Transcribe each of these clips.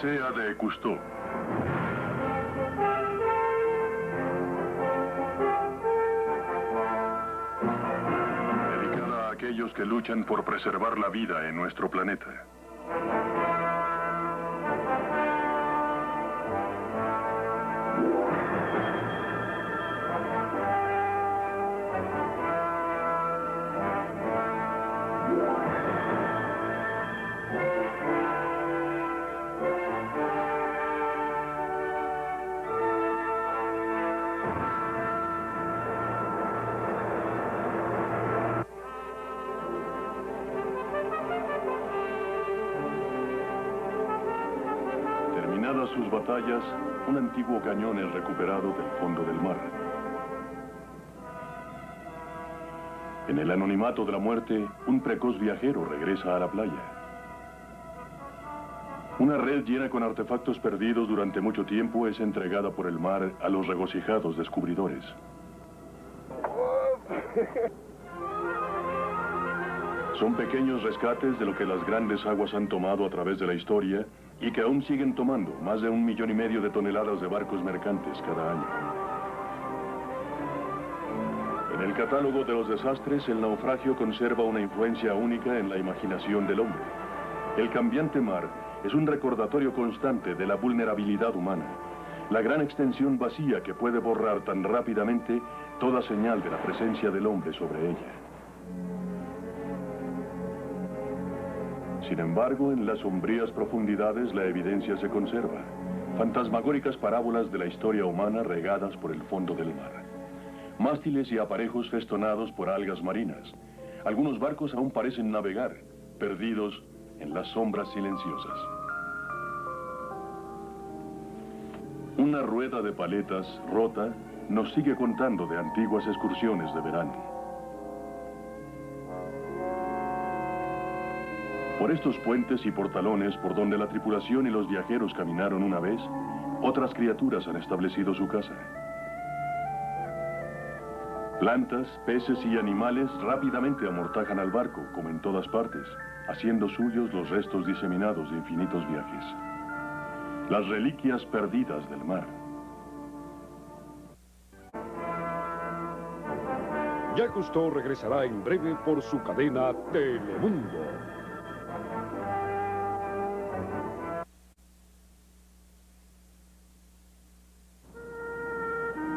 Odisea de Cousteau. Dedicada a aquellos que luchan por preservar la vida en nuestro planeta. Terminadas sus batallas, un antiguo cañón es recuperado del fondo del mar. En el anonimato de la muerte, un precoz viajero regresa a la playa. Una red llena con artefactos perdidos durante mucho tiempo es entregada por el mar a los regocijados descubridores. Son pequeños rescates de lo que las grandes aguas han tomado a través de la historia y que aún siguen tomando más de 1,5 millones de toneladas de barcos mercantes cada año. En el catálogo de los desastres, el naufragio conserva una influencia única en la imaginación del hombre. El cambiante mar es un recordatorio constante de la vulnerabilidad humana, la gran extensión vacía que puede borrar tan rápidamente toda señal de la presencia del hombre sobre ella. Sin embargo, en las sombrías profundidades la evidencia se conserva. Fantasmagóricas parábolas de la historia humana regadas por el fondo del mar. Mástiles y aparejos festonados por algas marinas. Algunos barcos aún parecen navegar, perdidos en las sombras silenciosas. Una rueda de paletas rota nos sigue contando de antiguas excursiones de verano. Por estos puentes y portalones por donde la tripulación y los viajeros caminaron una vez, otras criaturas han establecido su casa. Plantas, peces y animales rápidamente amortajan al barco, como en todas partes, haciendo suyos los restos diseminados de infinitos viajes. Las reliquias perdidas del mar. Jacques Cousteau regresará en breve por su cadena Telemundo.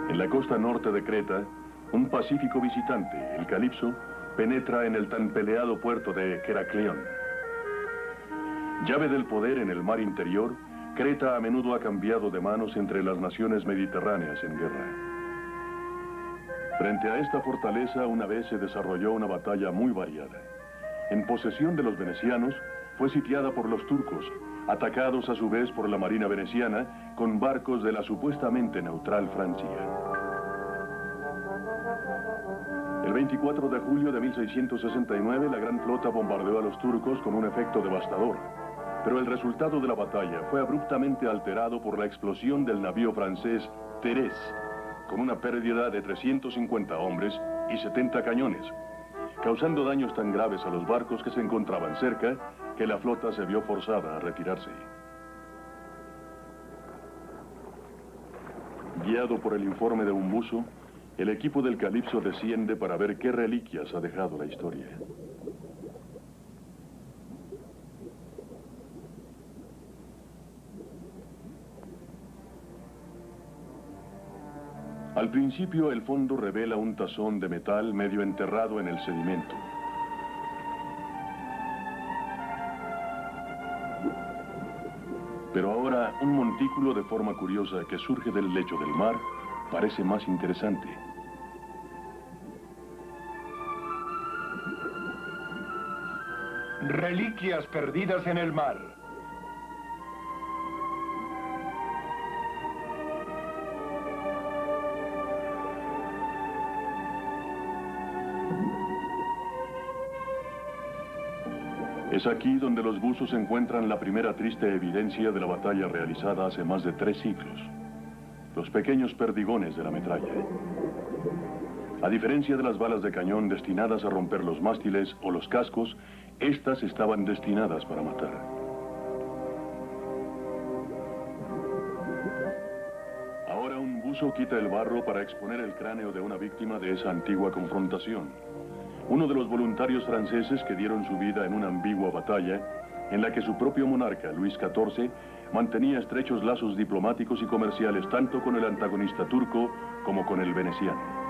En la costa norte de Creta, un pacífico visitante, el Calipso, penetra en el tan peleado puerto de Heracleión. Llave del poder en el mar interior, Creta a menudo ha cambiado de manos entre las naciones mediterráneas en guerra. Frente a esta fortaleza una vez se desarrolló una batalla muy variada. En posesión de los venecianos, fue sitiada por los turcos, atacados a su vez por la marina veneciana con barcos de la supuestamente neutral Francia. El 24 de julio de 1669, la gran flota bombardeó a los turcos con un efecto devastador, pero el resultado de la batalla fue abruptamente alterado por la explosión del navío francés Thérèse, con una pérdida de 350 hombres y 70 cañones, causando daños tan graves a los barcos que se encontraban cerca que la flota se vio forzada a retirarse. Guiado por el informe de un buzo, el equipo del Calipso desciende para ver qué reliquias ha dejado la historia. Al principio, el fondo revela un tazón de metal medio enterrado en el sedimento. Pero ahora, un montículo de forma curiosa que surge del lecho del mar parece más interesante. Reliquias perdidas en el mar. Es aquí donde los buzos encuentran la primera triste evidencia de la batalla realizada hace más de 3 siglos. Los pequeños perdigones de la metralla. A diferencia de las balas de cañón destinadas a romper los mástiles o los cascos, estas estaban destinadas para matar. buzo quita el barro para exponer el cráneo de una víctima de esa antigua confrontación. Uno de los voluntarios franceses que dieron su vida en una ambigua batalla, en la que su propio monarca, Luis XIV, mantenía estrechos lazos diplomáticos y comerciales tanto con el antagonista turco como con el veneciano.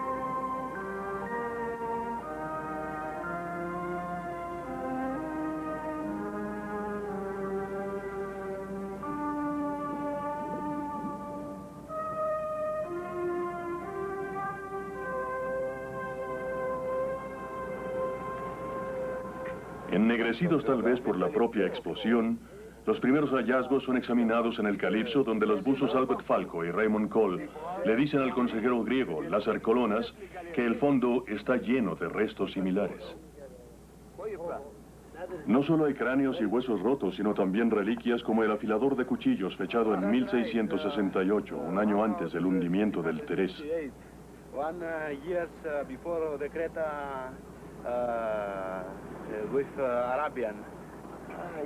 Ennegrecidos tal vez por la propia explosión, los primeros hallazgos son examinados en el Calipso, donde los buzos Albert Falco y Raymond Cole le dicen al consejero griego Lázaro Kolonas que el fondo está lleno de restos similares. No solo hay cráneos y huesos rotos, sino también reliquias como el afilador de cuchillos fechado en 1668, un año antes del hundimiento del Terés. With Arabian.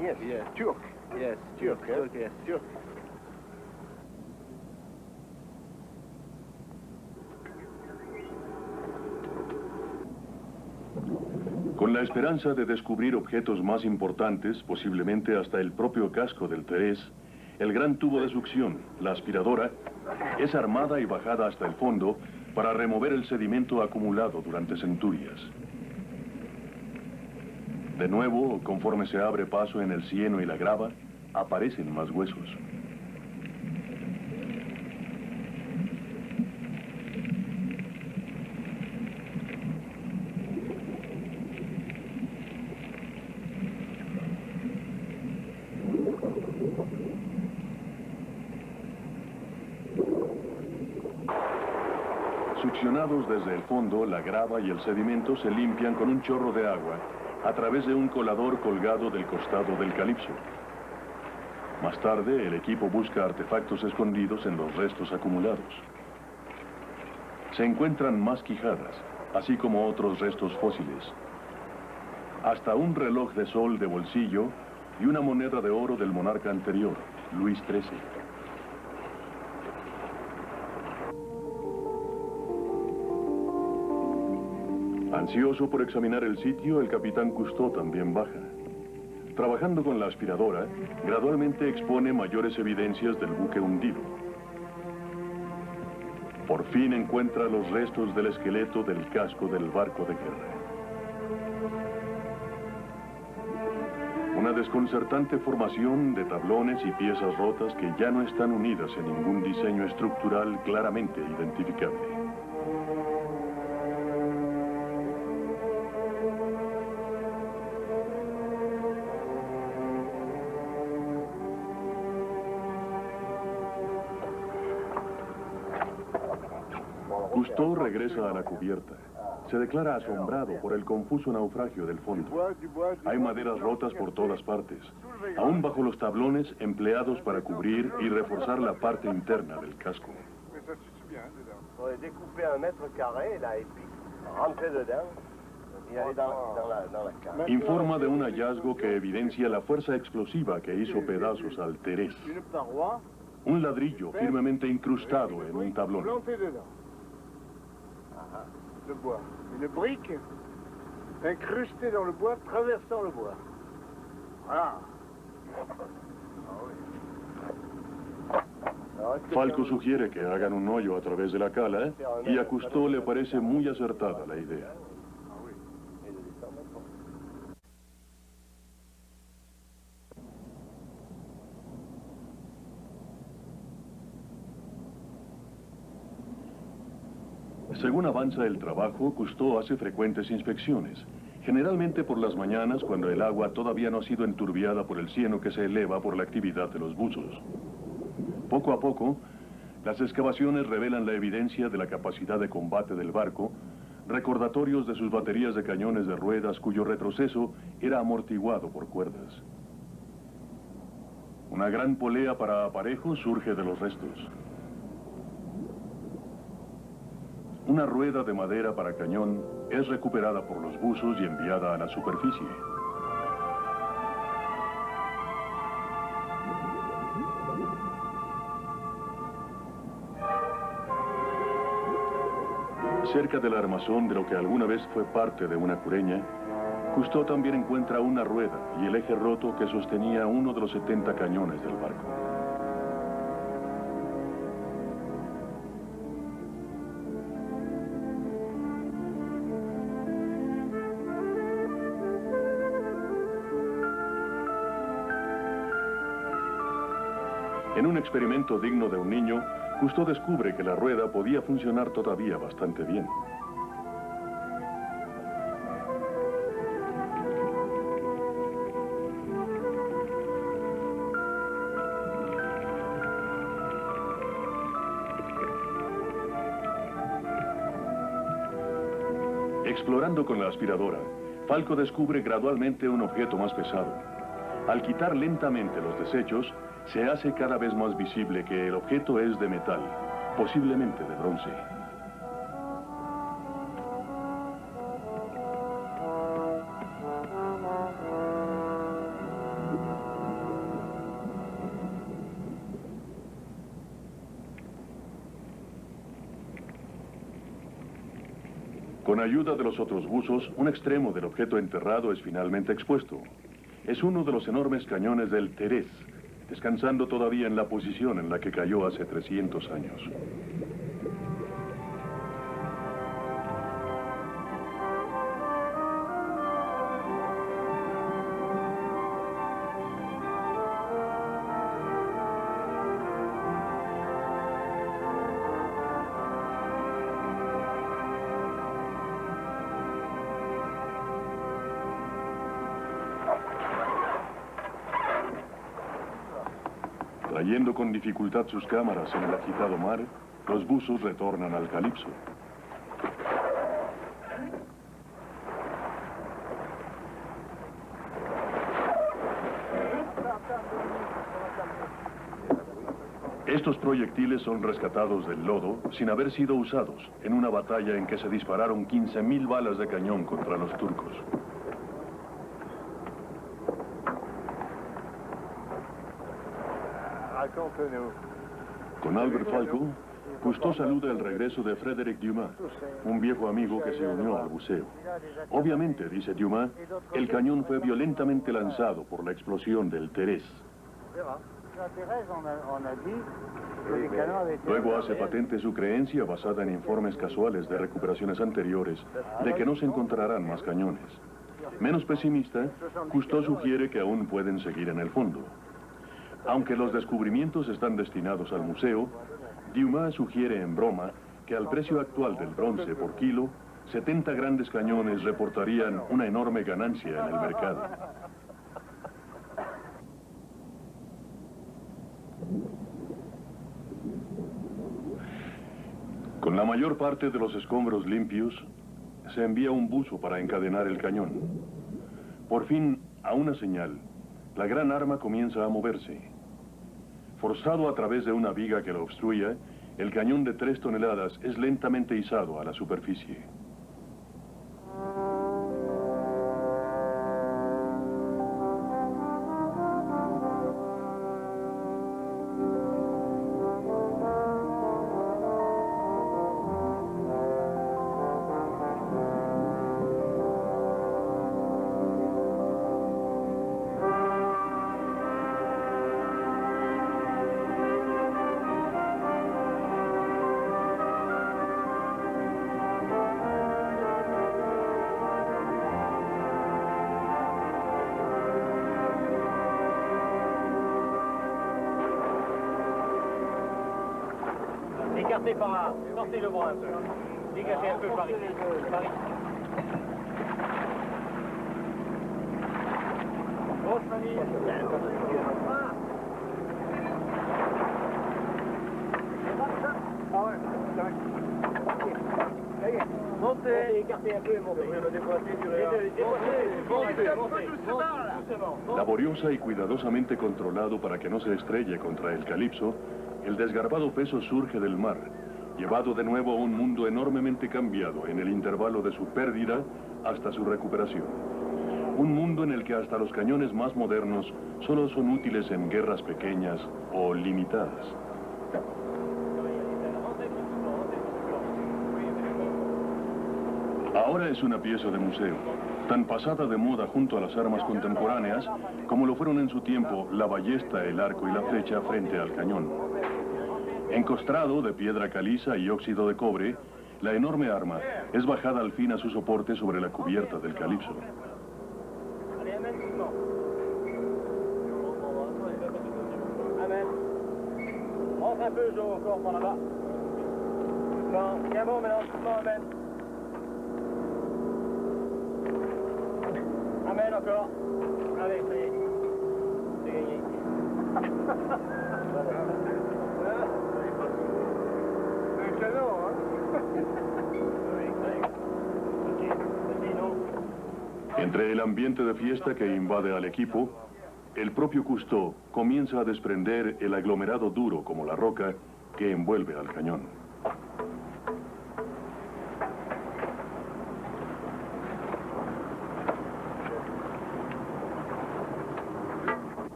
Yes. Turk. Yes, Turk, yes. Turk. Con la esperanza de descubrir objetos más importantes, posiblemente hasta el propio casco del Terés, el gran tubo de succión, la aspiradora, es armada y bajada hasta el fondo para remover el sedimento acumulado durante centurias. De nuevo, conforme se abre paso en el cieno y la grava, aparecen más huesos. Succionados desde el fondo, la grava y el sedimento se limpian con un chorro de agua a través de un colador colgado del costado del Calipso. Más tarde, el equipo busca artefactos escondidos en los restos acumulados. Se encuentran más quijadas, así como otros restos fósiles. Hasta un reloj de sol de bolsillo y una moneda de oro del monarca anterior, Luis XIII. Ansioso por examinar el sitio, el capitán Cousteau también baja. Trabajando con la aspiradora, gradualmente expone mayores evidencias del buque hundido. Por fin encuentra los restos del esqueleto del casco del barco de guerra. Una desconcertante formación de tablones y piezas rotas que ya no están unidas en ningún diseño estructural claramente identificable. Cousteau regresa a la cubierta. Se declara asombrado por el confuso naufragio del fondo. Hay maderas rotas por todas partes, aún bajo los tablones empleados para cubrir y reforzar la parte interna del casco. Informa de un hallazgo que evidencia la fuerza explosiva que hizo pedazos al Terés. Un ladrillo firmemente incrustado en un tablón. Le bois. Une brique incrustée dans le bois, traversant le bois. Voilà. Falco sugiere que hagan un hoyo a través de la cala y a Cousteau le parece muy acertada la idea. Según avanza el trabajo, Cousteau hace frecuentes inspecciones, generalmente por las mañanas cuando el agua todavía no ha sido enturbiada por el cieno que se eleva por la actividad de los buzos. Poco a poco, las excavaciones revelan la evidencia de la capacidad de combate del barco, recordatorios de sus baterías de cañones de ruedas cuyo retroceso era amortiguado por cuerdas. Una gran polea para aparejos surge de los restos. Una rueda de madera para cañón es recuperada por los buzos y enviada a la superficie. Cerca del armazón de lo que alguna vez fue parte de una cureña, Cousteau también encuentra una rueda y el eje roto que sostenía uno de los 70 cañones del barco. En un experimento digno de un niño, Cousteau descubre que la rueda podía funcionar todavía bastante bien. Explorando con la aspiradora, Falco descubre gradualmente un objeto más pesado. Al quitar lentamente los desechos, se hace cada vez más visible que el objeto es de metal, posiblemente de bronce. Con ayuda de los otros buzos, un extremo del objeto enterrado es finalmente expuesto. Es uno de los enormes cañones del Terés, descansando todavía en la posición en la que cayó hace 300 años. Trayendo con dificultad sus cámaras en el agitado mar, los buzos retornan al Calipso. Estos proyectiles son rescatados del lodo sin haber sido usados en una batalla en que se dispararon 15.000 balas de cañón contra los turcos. Con Albert Falco, Cousteau saluda el regreso de Frédéric Dumas, un viejo amigo que se unió al buceo. Obviamente, dice Dumas, el cañón fue violentamente lanzado por la explosión del Terés. Luego hace patente su creencia, basada en informes casuales de recuperaciones anteriores, de que no se encontrarán más cañones. Menos pesimista, Cousteau sugiere que aún pueden seguir en el fondo. Aunque los descubrimientos están destinados al museo, Dumas sugiere en broma que al precio actual del bronce por kilo, 70 grandes cañones reportarían una enorme ganancia en el mercado. Con la mayor parte de los escombros limpios, se envía un buzo para encadenar el cañón. Por fin, a una señal, la gran arma comienza a moverse. Forzado a través de una viga que lo obstruya, el cañón de 3 toneladas es lentamente izado a la superficie. Écartez par là, sortez le bras un peu. Dégagez un peu par ici. Par ici. Grosse famille. Montez, écartez un peu et montez. Laboriosa y cuidadosamente controlado para que no se estrelle contra el Calipso, el desgarbado peso surge del mar, llevado de nuevo a un mundo enormemente cambiado en el intervalo de su pérdida hasta su recuperación. Un mundo en el que hasta los cañones más modernos solo son útiles en guerras pequeñas o limitadas. Ahora es una pieza de museo, tan pasada de moda junto a las armas contemporáneas como lo fueron en su tiempo la ballesta, el arco y la flecha frente al cañón. Encostrado de piedra caliza y óxido de cobre, la enorme arma es bajada al fin a su soporte sobre la cubierta del Calypso. Allez, amène doucement. Amène. Monte un peu, Joe, encore par là-bas. Doucement. Tiens bon, maintenant, doucement, amène. Amène encore. Allez, ça y est. C'est gagné. C'est un canon, hein? Entre el ambiente de fiesta que invade al equipo, el propio Cousteau comienza a desprender el aglomerado duro como la roca que envuelve al cañón.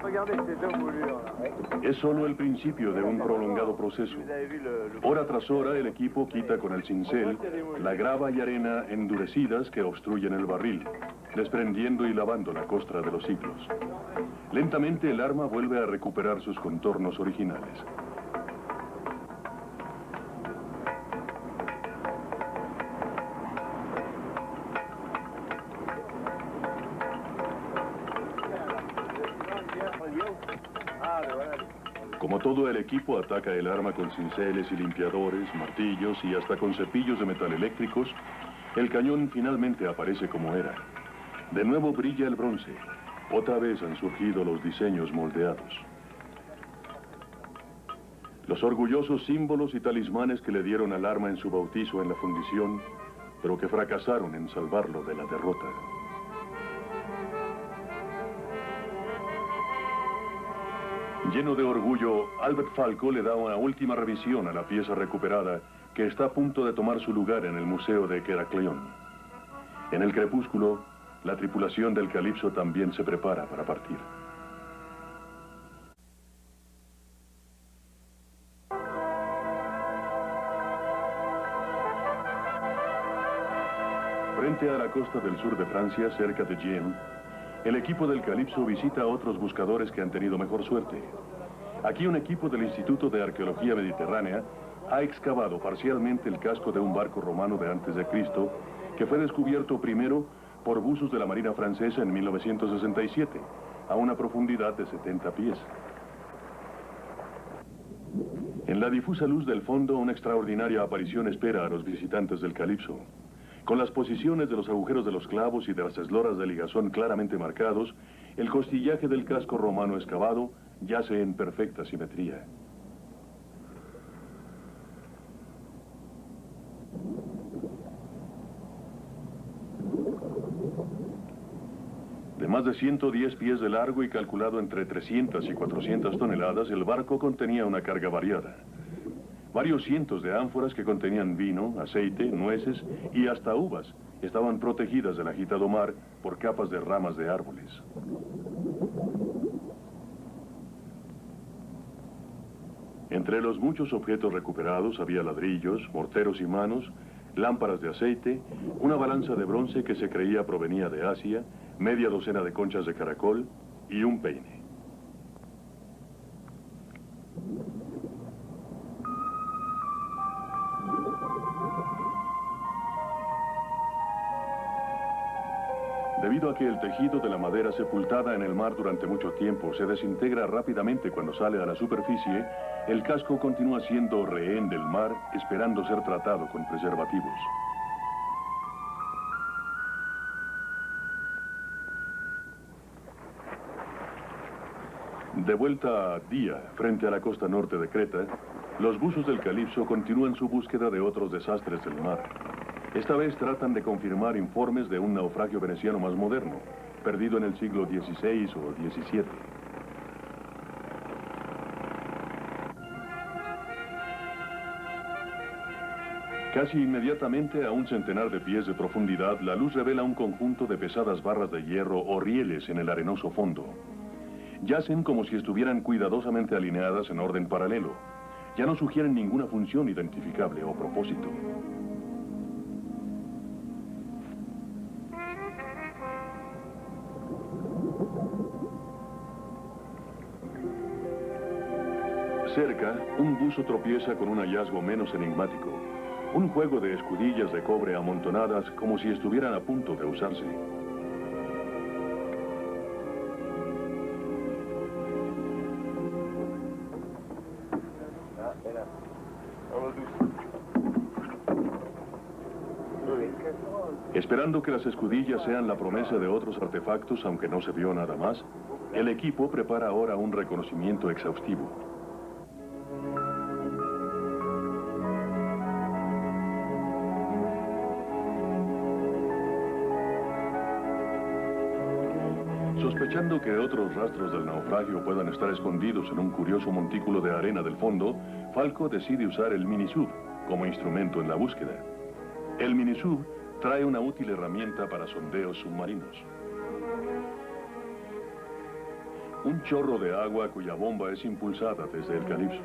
Regardez ces deux moulures là. Es solo el principio de un prolongado proceso. Hora tras hora el equipo quita con el cincel la grava y arena endurecidas que obstruyen el barril, desprendiendo y lavando la costra de los siglos. Lentamente el arma vuelve a recuperar sus contornos originales. Como todo el equipo ataca el arma con cinceles y limpiadores, martillos y hasta con cepillos de metal eléctricos, el cañón finalmente aparece como era. De nuevo brilla el bronce. Otra vez han surgido los diseños moldeados. Los orgullosos símbolos y talismanes que le dieron al arma en su bautizo en la fundición, pero que fracasaron en salvarlo de la derrota. Lleno de orgullo, Albert Falco le da una última revisión a la pieza recuperada que está a punto de tomar su lugar en el Museo de Heracleion. En el crepúsculo, la tripulación del Calypso también se prepara para partir. Frente a la costa del sur de Francia, cerca de Gien, el equipo del Calypso visita a otros buscadores que han tenido mejor suerte. Aquí un equipo del Instituto de Arqueología Mediterránea ha excavado parcialmente el casco de un barco romano de antes de Cristo, que fue descubierto primero por buzos de la Marina francesa en 1967, a una profundidad de 70 pies. En la difusa luz del fondo, una extraordinaria aparición espera a los visitantes del Calypso. Con las posiciones de los agujeros de los clavos y de las esloras de ligazón claramente marcados, el costillaje del casco romano excavado yace en perfecta simetría. De más de 110 pies de largo y calculado entre 300 y 400 toneladas, el barco contenía una carga variada. Varios cientos de ánforas que contenían vino, aceite, nueces y hasta uvas estaban protegidas del agitado mar por capas de ramas de árboles. Entre los muchos objetos recuperados había ladrillos, morteros y manos, lámparas de aceite, una balanza de bronce que se creía provenía de Asia, media docena de conchas de caracol y un peine. Debido a que el tejido de la madera sepultada en el mar durante mucho tiempo se desintegra rápidamente cuando sale a la superficie, el casco continúa siendo rehén del mar, esperando ser tratado con preservativos. De vuelta a Día, frente a la costa norte de Creta, los buzos del Calypso continúan su búsqueda de otros desastres del mar. Esta vez tratan de confirmar informes de un naufragio veneciano más moderno, perdido en el siglo XVI o XVII. Casi inmediatamente, a un centenar de pies de profundidad, la luz revela un conjunto de pesadas barras de hierro o rieles en el arenoso fondo. Yacen como si estuvieran cuidadosamente alineadas en orden paralelo. Ya no sugieren ninguna función identificable o propósito. Cerca, un buzo tropieza con un hallazgo menos enigmático. Un juego de escudillas de cobre amontonadas como si estuvieran a punto de usarse. Esperando que las escudillas sean la promesa de otros artefactos, aunque no se vio nada más, el equipo prepara ahora un reconocimiento exhaustivo. Sospechando que otros rastros del naufragio puedan estar escondidos en un curioso montículo de arena del fondo, Falco decide usar el minisub como instrumento en la búsqueda. El minisub trae una útil herramienta para sondeos submarinos. Un chorro de agua cuya bomba es impulsada desde el calipso.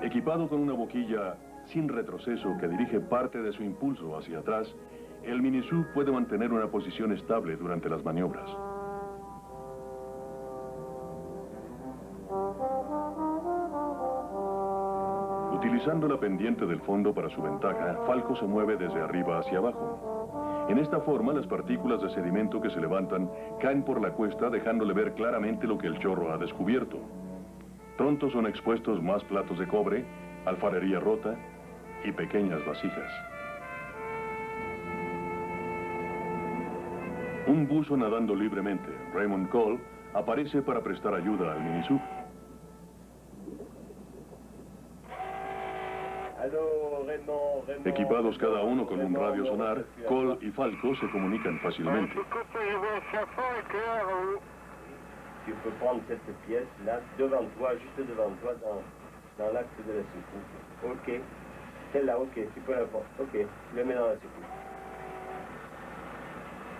Equipado con una boquilla sin retroceso que dirige parte de su impulso hacia atrás, el minisub puede mantener una posición estable durante las maniobras. Utilizando la pendiente del fondo para su ventaja, Falco se mueve desde arriba hacia abajo. En esta forma, las partículas de sedimento que se levantan caen por la cuesta, dejándole ver claramente lo que el chorro ha descubierto. Pronto son expuestos más platos de cobre, alfarería rota y pequeñas vasijas. Un buzo nadando libremente, Raymond Cole, aparece para prestar ayuda al minisub. Equipados cada uno con un radio sonar, Cole y Falco se comunican fácilmente. Tu peux prendre cette pièce là, devant toi, juste devant toi, dans l'axe de la secoupe. Ok. Celle-là, ok, tu peux la prendre. Ok, le mets dans la secoupe.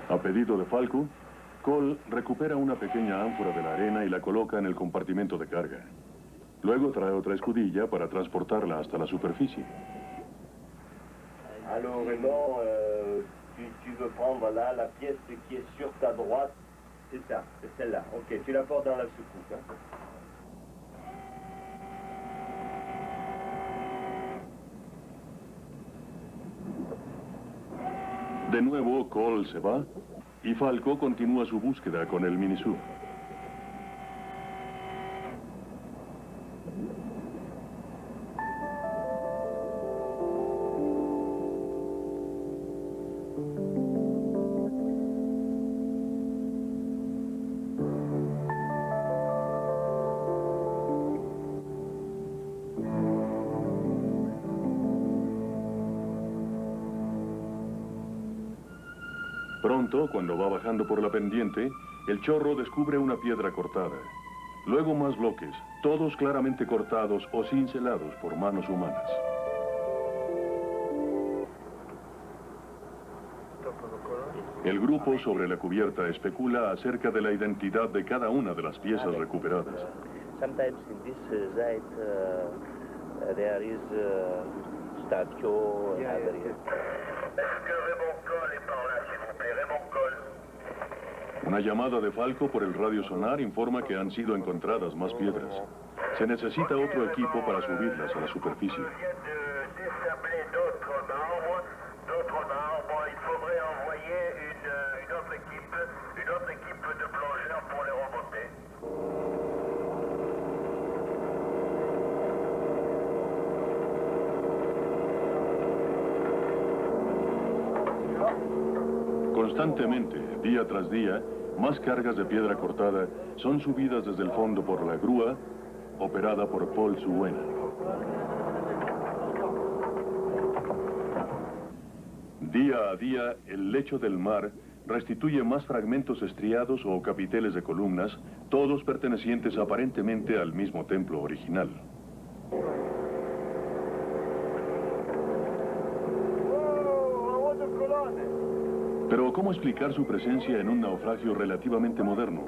A pedido de Falco, Cole recupera una pequeña ánfora de la arena y la coloca en el compartimento de carga. Luego trae otra escudilla para transportarla hasta la superficie. Alors Raymond, tu veux prendre là la pièce qui est sur ta droite, c'est ça, c'est celle-là. Ok, tu la portes dans la secoupe. Hein. De nuevo, Cole se va y Falco continúa su búsqueda con el minisub. Pronto, cuando va bajando por la pendiente, el chorro descubre una piedra cortada. Luego más bloques, todos claramente cortados o cincelados por manos humanas. El grupo sobre la cubierta especula acerca de la identidad de cada una de las piezas recuperadas. Sometimes in this site there is statue. Una llamada de Falco por el radio sonar informa que han sido encontradas más piedras. Se necesita otro equipo para subirlas a la superficie. Constantemente, día tras día, más cargas de piedra cortada son subidas desde el fondo por la grúa, operada por Paul Suena. Día a día, el lecho del mar restituye más fragmentos estriados o capiteles de columnas, todos pertenecientes aparentemente al mismo templo original. Pero ¿cómo explicar su presencia en un naufragio relativamente moderno?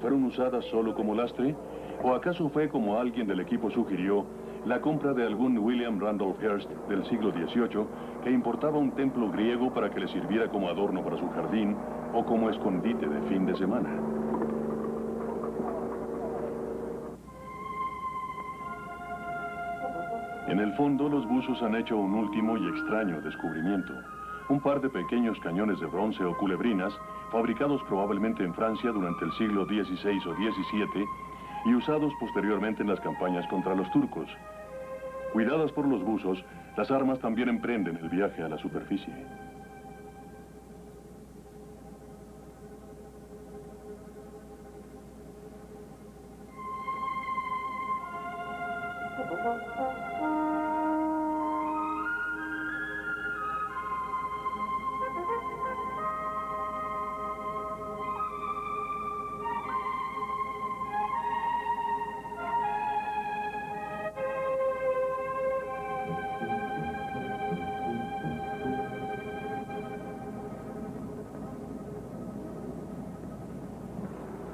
¿Fueron usadas solo como lastre? ¿O acaso fue, como alguien del equipo sugirió, la compra de algún William Randolph Hearst del siglo XVIII que importaba un templo griego para que le sirviera como adorno para su jardín o como escondite de fin de semana? En el fondo, los buzos han hecho un último y extraño descubrimiento. Un par de pequeños cañones de bronce o culebrinas, fabricados probablemente en Francia durante el siglo XVI o XVII y usados posteriormente en las campañas contra los turcos. Cuidadas por los buzos, las armas también emprenden el viaje a la superficie.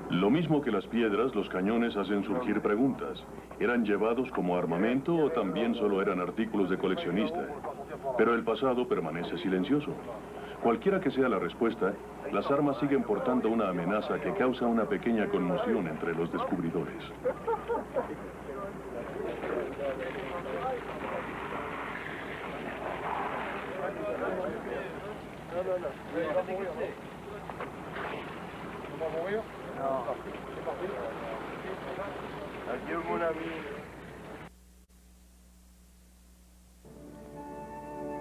Lo mismo que las piedras, los cañones hacen surgir preguntas. ¿Eran llevados como armamento o también solo eran artículos de coleccionista? Pero el pasado permanece silencioso. Cualquiera que sea la respuesta, las armas siguen portando una amenaza que causa una pequeña conmoción entre los descubridores. Adieu, mon ami.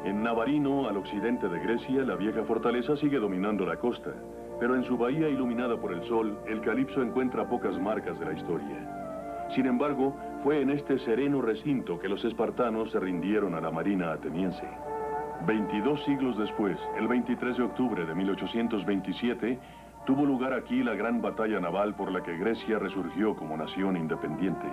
En Navarino, al occidente de Grecia, la vieja fortaleza sigue dominando la costa, pero en su bahía iluminada por el sol, el Calipso encuentra pocas marcas de la historia. Sin embargo, fue en este sereno recinto que los espartanos se rindieron a la marina ateniense. 22 siglos después, el 23 de octubre de 1827, tuvo lugar aquí la gran batalla naval por la que Grecia resurgió como nación independiente.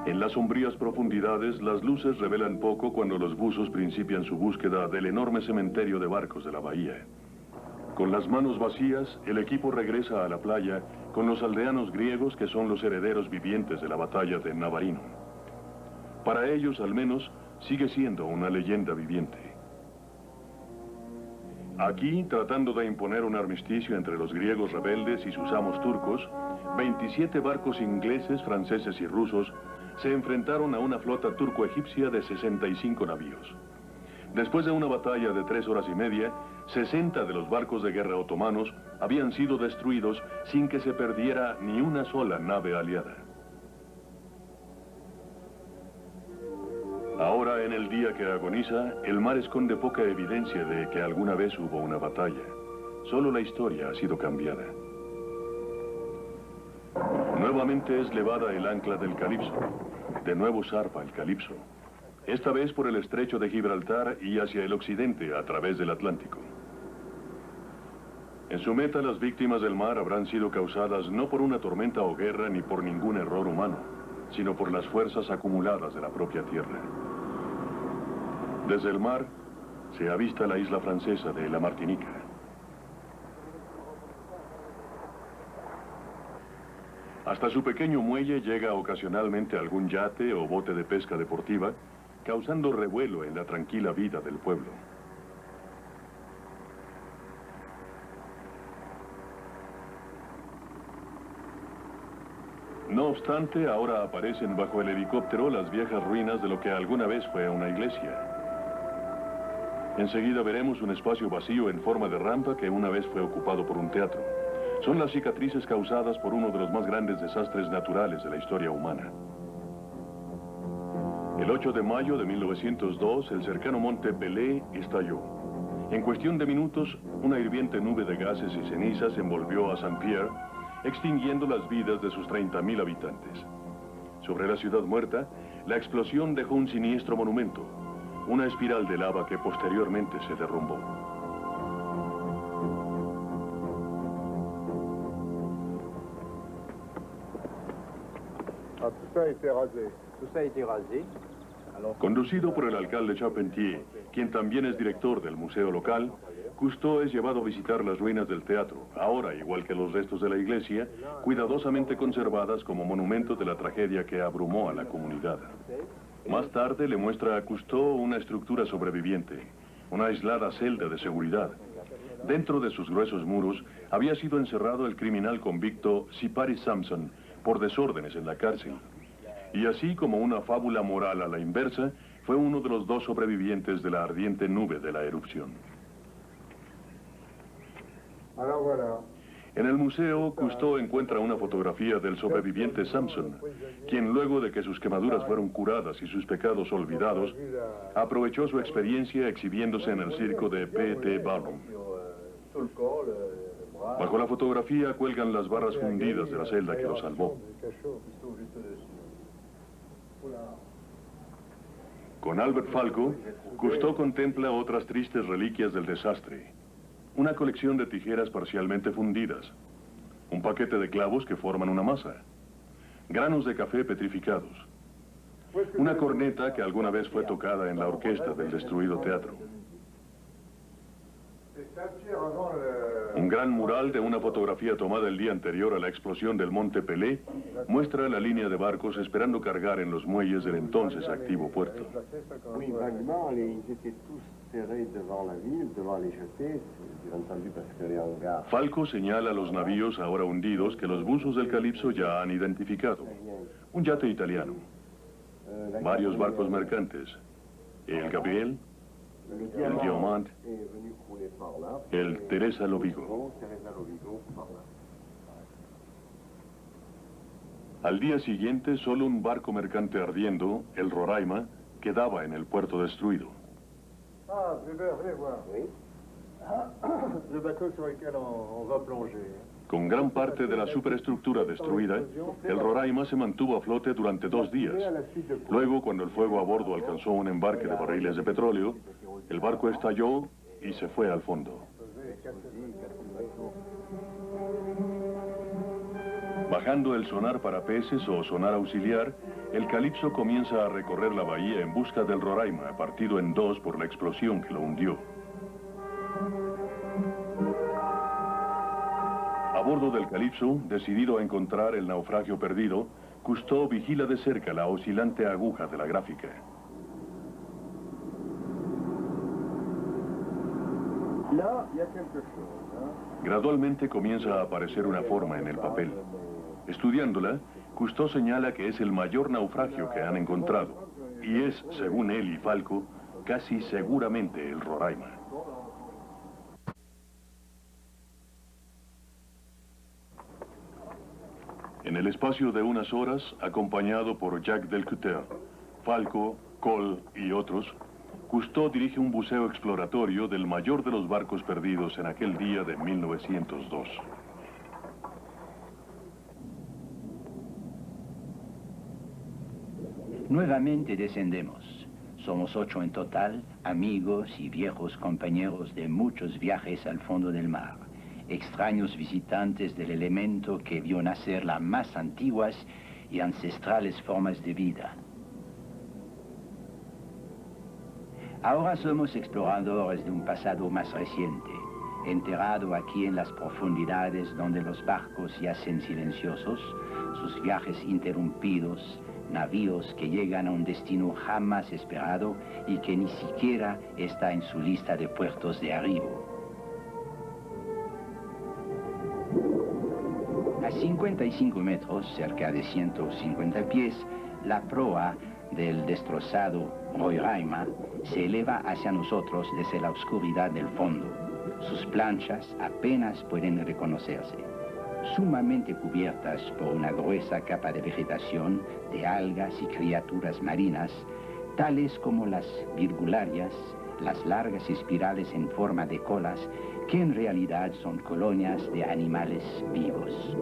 En las sombrías profundidades, las luces revelan poco cuando los buzos principian su búsqueda del enorme cementerio de barcos de la bahía. Con las manos vacías, el equipo regresa a la playa con los aldeanos griegos que son los herederos vivientes de la batalla de Navarino. Para ellos, al menos, sigue siendo una leyenda viviente. Aquí, tratando de imponer un armisticio entre los griegos rebeldes y sus amos turcos, 27 barcos ingleses, franceses y rusos se enfrentaron a una flota turco-egipcia de 65 navíos. Después de una batalla de 3 horas y media, 60 de los barcos de guerra otomanos habían sido destruidos sin que se perdiera ni una sola nave aliada. Ahora, en el día que agoniza, el mar esconde poca evidencia de que alguna vez hubo una batalla. Solo la historia ha sido cambiada. Nuevamente es levada el ancla del Calipso. De nuevo zarpa el Calipso. Esta vez por el estrecho de Gibraltar y hacia el occidente a través del Atlántico. En su meta, las víctimas del mar habrán sido causadas no por una tormenta o guerra ni por ningún error humano, sino por las fuerzas acumuladas de la propia tierra. Desde el mar se avista la isla francesa de La Martinica. Hasta su pequeño muelle llega ocasionalmente algún yate o bote de pesca deportiva, causando revuelo en la tranquila vida del pueblo. No obstante, ahora aparecen bajo el helicóptero las viejas ruinas de lo que alguna vez fue una iglesia. Enseguida veremos un espacio vacío en forma de rampa que una vez fue ocupado por un teatro. Son las cicatrices causadas por uno de los más grandes desastres naturales de la historia humana. El 8 de mayo de 1902, el cercano monte Pelée estalló. En cuestión de minutos, una hirviente nube de gases y cenizas envolvió a Saint-Pierre, extinguiendo las vidas de sus 30.000 habitantes. Sobre la ciudad muerta, la explosión dejó un siniestro monumento, una espiral de lava que posteriormente se derrumbó. Ah, tout ça a été rasé. Tout ça a été rasé. Conducido por el alcalde Charpentier, quien también es director del museo local, Cousteau es llevado a visitar las ruinas del teatro, ahora, igual que los restos de la iglesia, cuidadosamente conservadas como monumento de la tragedia que abrumó a la comunidad. Más tarde le muestra a Cousteau una estructura sobreviviente, una aislada celda de seguridad. Dentro de sus gruesos muros había sido encerrado el criminal convicto Sipari Sampson por desórdenes en la cárcel. Y así como una fábula moral a la inversa, fue uno de los dos sobrevivientes de la ardiente nube de la erupción. En el museo, Cousteau encuentra una fotografía del sobreviviente Sampson, quien luego de que sus quemaduras fueron curadas y sus pecados olvidados, aprovechó su experiencia exhibiéndose en el circo de P.T. Barnum. Bajo la fotografía cuelgan las barras fundidas de la celda que lo salvó. Con Albert Falco, Cousteau contempla otras tristes reliquias del desastre. Una colección de tijeras parcialmente fundidas, un paquete de clavos que forman una masa, granos de café petrificados, una corneta que alguna vez fue tocada en la orquesta del destruido teatro. Un gran mural de una fotografía tomada el día anterior a la explosión del Monte Pelé muestra la línea de barcos esperando cargar en los muelles del entonces activo puerto. Falco señala a los navíos ahora hundidos que los buzos del Calipso ya han identificado. Un yate italiano, varios barcos mercantes, el Gabriel, el Diamant, el Teresa Lovigo. Al día siguiente, solo un barco mercante ardiendo, el Roraima, quedaba en el puerto destruido. Con gran parte de la superestructura destruida, el Roraima se mantuvo a flote durante 2 días. Luego, cuando el fuego a bordo alcanzó un embarque de barriles de petróleo, el barco estalló y se fue al fondo. Bajando el sonar para peces o sonar auxiliar, el Calipso comienza a recorrer la bahía en busca del Roraima, partido en 2 por la explosión que lo hundió. A bordo del Calipso, decidido a encontrar el naufragio perdido, Cousteau vigila de cerca la oscilante aguja de la gráfica. Gradualmente comienza a aparecer una forma en el papel. Estudiándola, Cousteau señala que es el mayor naufragio que han encontrado, y es, según él y Falco, casi seguramente el Roraima. En el espacio de unas horas, acompañado por Jacques Delcouter, Falco, Cole y otros, Cousteau dirige un buceo exploratorio del mayor de los barcos perdidos en aquel día de 1902. Nuevamente descendemos. Somos 8 en total, amigos y viejos compañeros de muchos viajes al fondo del mar. Extraños visitantes del elemento que vio nacer las más antiguas y ancestrales formas de vida. Ahora somos exploradores de un pasado más reciente, enterrado aquí en las profundidades donde los barcos yacen silenciosos, sus viajes interrumpidos, navíos que llegan a un destino jamás esperado y que ni siquiera está en su lista de puertos de arribo. A 55 metros, cerca de 150 pies, la proa del destrozado Roraima se eleva hacia nosotros desde la oscuridad del fondo. Sus planchas apenas pueden reconocerse, sumamente cubiertas por una gruesa capa de vegetación, de algas y criaturas marinas, tales como las virgularias, las largas espirales en forma de colas, que en realidad son colonias de animales vivos.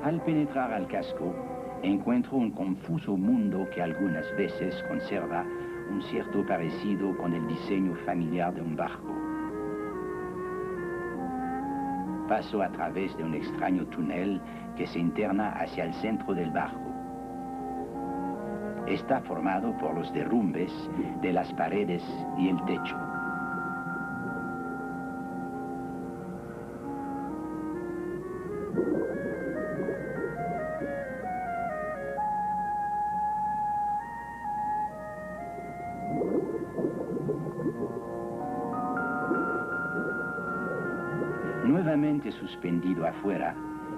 Al penetrar al casco, encuentro un confuso mundo que algunas veces conserva un cierto parecido con el diseño familiar de un barco. Paso a través de un extraño túnel que se interna hacia el centro del barco. Está formado por los derrumbes de las paredes y el techo. Nuevamente suspendido afuera,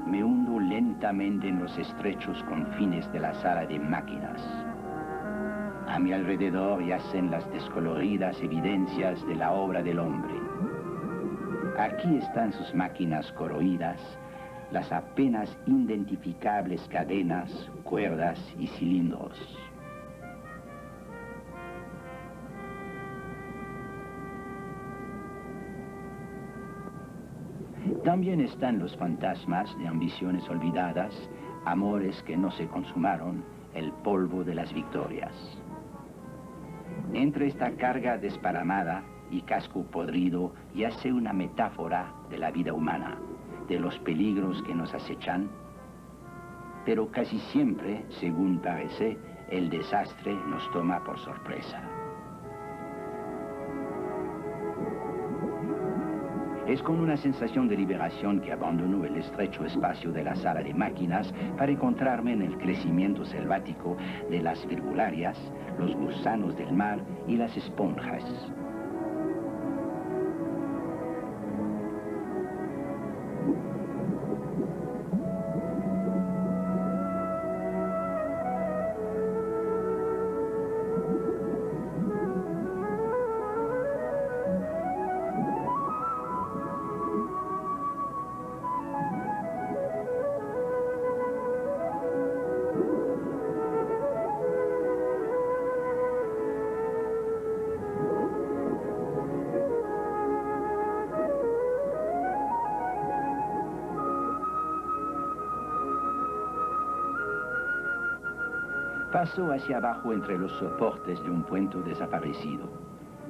me hundo lentamente en los estrechos confines de la sala de máquinas. A mi alrededor yacen las descoloridas evidencias de la obra del hombre. Aquí están sus máquinas corroídas, las apenas identificables cadenas, cuerdas y cilindros. También están los fantasmas de ambiciones olvidadas, amores que no se consumaron, el polvo de las victorias. Entre esta carga desparramada y casco podrido yace una metáfora de la vida humana, de los peligros que nos acechan, pero casi siempre, según parece, el desastre nos toma por sorpresa. Es con una sensación de liberación que abandono el estrecho espacio de la sala de máquinas para encontrarme en el crecimiento selvático de las virgularias, los gusanos del mar y las esponjas. Paso hacia abajo entre los soportes de un puente desaparecido.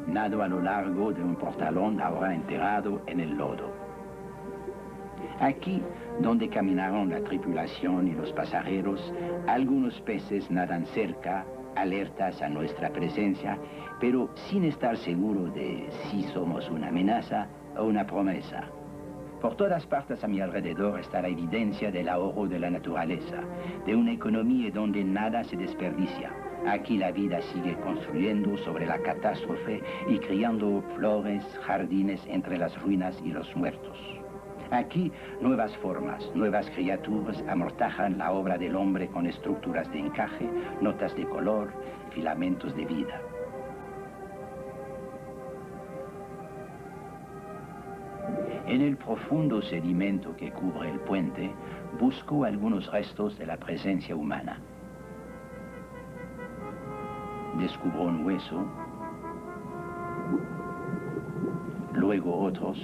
Nado a lo largo de un portalón ahora enterrado en el lodo. Aquí, donde caminaron la tripulación y los pasajeros, algunos peces nadan cerca, alertas a nuestra presencia, pero sin estar seguro de si somos una amenaza o una promesa. Por todas partes a mi alrededor está la evidencia del ahorro de la naturaleza, de una economía donde nada se desperdicia. Aquí la vida sigue construyendo sobre la catástrofe y criando flores, jardines entre las ruinas y los muertos. Aquí nuevas formas, nuevas criaturas amortajan la obra del hombre con estructuras de encaje, notas de color, filamentos de vida. En el profundo sedimento que cubre el puente, busco algunos restos de la presencia humana. Descubro un hueso, luego otros.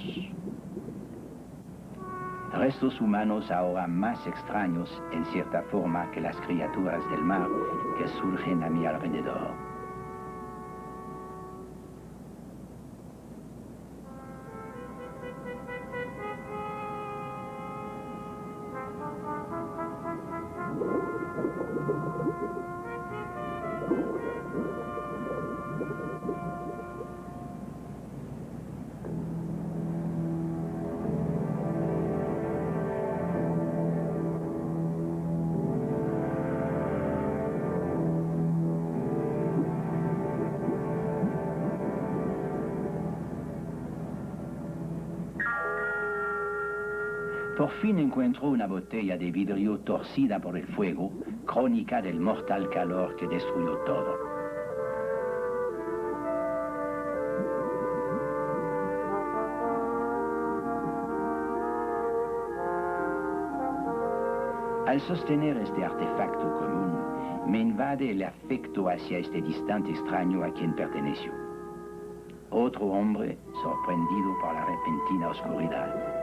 Restos humanos ahora más extraños en cierta forma que las criaturas del mar que surgen a mi alrededor. Por fin encuentro una botella de vidrio torcida por el fuego, crónica del mortal calor que destruyó todo. Al sostener este artefacto común, me invade el afecto hacia este distante extraño a quien perteneció. Otro hombre sorprendido por la repentina oscuridad.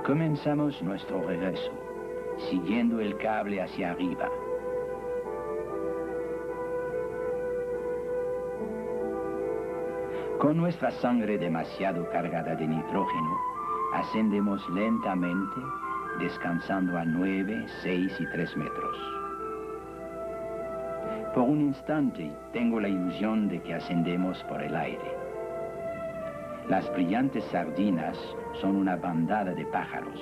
Comenzamos nuestro regreso, siguiendo el cable hacia arriba. Con nuestra sangre demasiado cargada de nitrógeno, ascendemos lentamente, descansando a 9, 6 y 3 metros. Por un instante tengo la ilusión de que ascendemos por el aire. Las brillantes sardinas son una bandada de pájaros.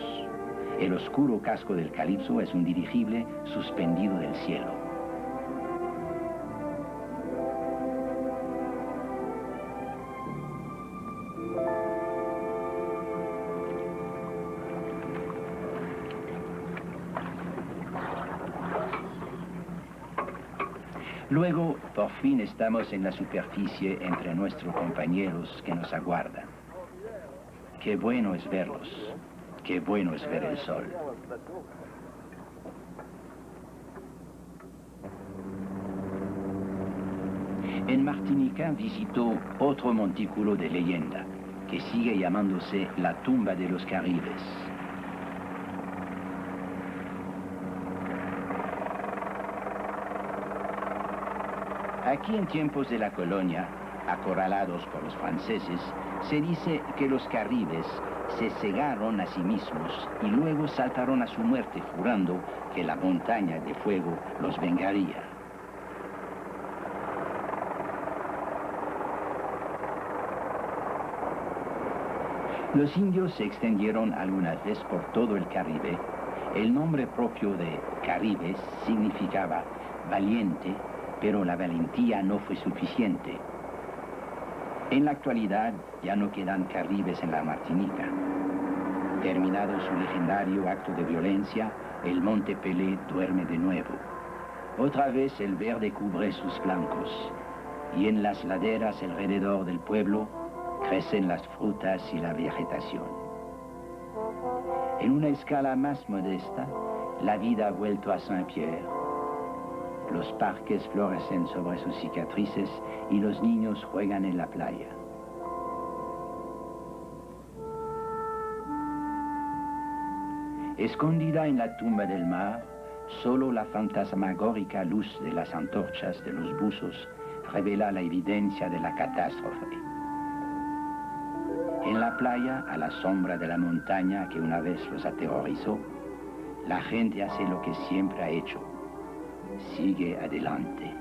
El oscuro casco del Calipso es un dirigible suspendido del cielo. Luego, por fin estamos en la superficie entre nuestros compañeros que nos aguardan. Qué bueno es verlos. Qué bueno es ver el sol. En Martinica visitó otro montículo de leyenda, que sigue llamándose la tumba de los Caribes. Aquí en tiempos de la colonia, acorralados por los franceses, se dice que los Caribes se cegaron a sí mismos y luego saltaron a su muerte jurando que la montaña de fuego los vengaría. Los indios se extendieron alguna vez por todo el Caribe. El nombre propio de Caribes significaba valiente, pero la valentía no fue suficiente. En la actualidad ya no quedan Caribes en la Martinica. Terminado su legendario acto de violencia, el Monte Pelé duerme de nuevo. Otra vez el verde cubre sus flancos, y en las laderas alrededor del pueblo crecen las frutas y la vegetación. En una escala más modesta, la vida ha vuelto a Saint-Pierre. Los parques florecen sobre sus cicatrices y los niños juegan en la playa. Escondida en la tumba del mar, solo la fantasmagórica luz de las antorchas de los buzos revela la evidencia de la catástrofe. En la playa, a la sombra de la montaña que una vez los aterrorizó, la gente hace lo que siempre ha hecho. Sigue adelante.